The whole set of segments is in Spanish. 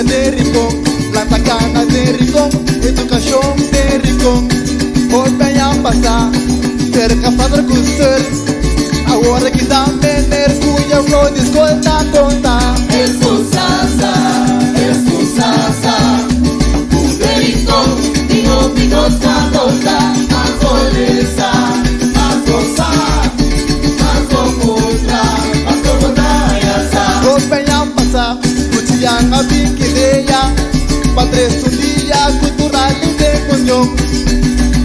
Vida de rincón, planta cana de rincón, educación de rincón. Hoy me han pasado, cerca padre cusur. Ahora que también el cuya flow discolta conta. Excusasa, de rincón, digo, cosa, más goleza, más gozar, más comunda, más comodayasa. Hoy me han pasado, cuchillan a Viquideya, padre es un día cultural y de coñón.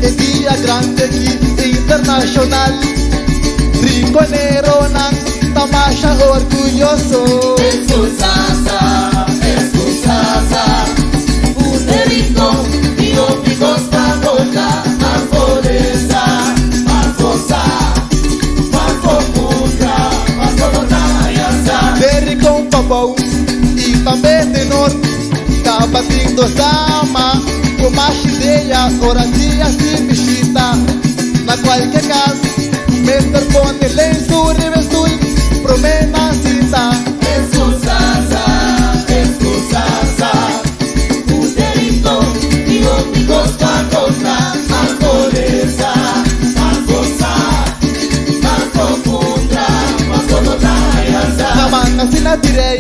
El día grande aquí, internacional. Rinconero nan tamasha orgulloso. Excusasa, de rincón, digo, cosa, más goleza, más gozar, más comunda, más comodayasa. De rincón papau y también de norte, capatindo sama, con más ideas, horas días sin visita. Na cualquier caso, me pone lenço revestul, promena cita. Excusasa, de rincón, digo, cosa, más goleza, más gozar, más comunda, más comodayasa. Namanga sina direi,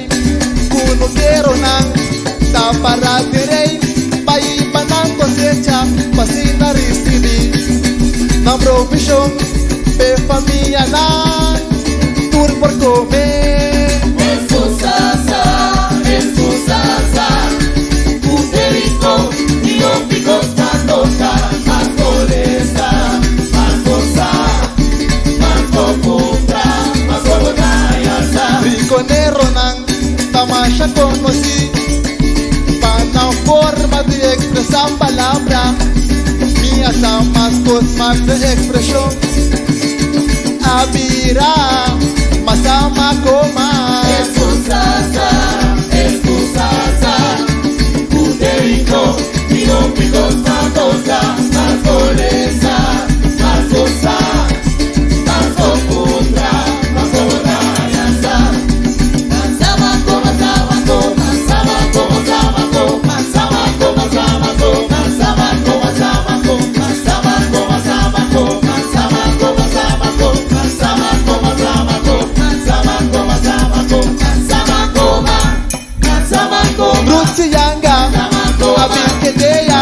kuno quiero nan, tapara direi, pai panang cosecha, pasina recibi. Na profesión, pe familia nan, tur por comer. Excusasa, de rincón, digo, cosa, más goleza, más gozar, más comunda, más comodayasa. Rinconero nan, tamasha conocí, pana forma de expresar palabra, mía más cosas de expresión. Abira, masama coma. Excusasa, de rincón, digo, cosa, más goleza, más gozar, más comunda, más comodayasa. Rutsiyanga, Abiqueya,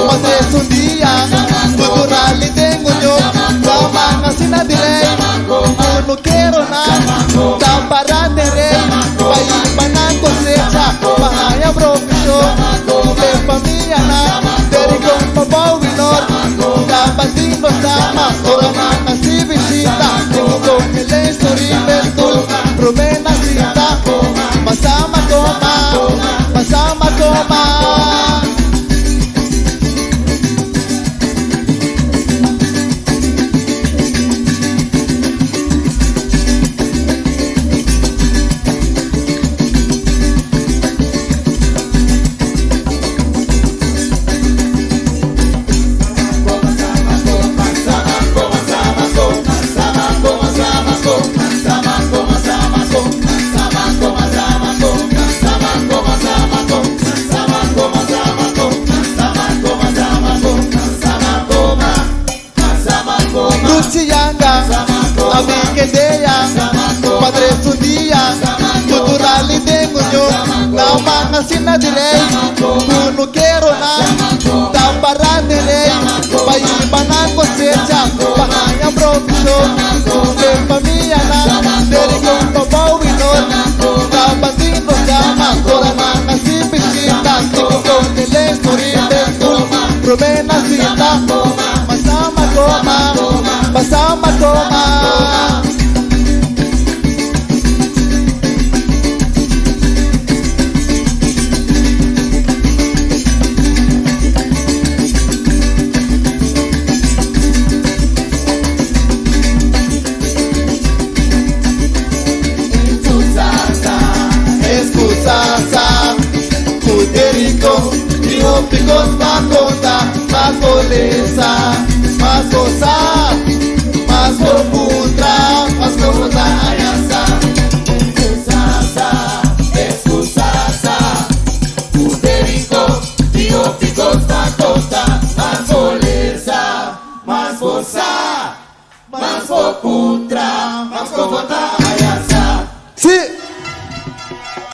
Padres un día, cultural y tengo yo, Guamanga sin direi, no quiero nada, Tampara de rey, país panan cosecha, Bahaya profesión, de familia na, de rincón papau vinor, Capatino sama, Oramanga si visita, tengo con el estorimentul, promena cita, Masama coma. Rutsiyanga, Abiqueya, Padres un día, cultural y tengo yo, Namanga sin direi, no quiero nada, Tampara de rey, país panan cosecha, Bahaya profesión, de familia na, de rincón papau vinor, Capatino sama, Oramanga si visita, tengo con el estorimentul, promena cita, Masama coma. Excusasa, Puerto Rico, digo, cosa, más goleza.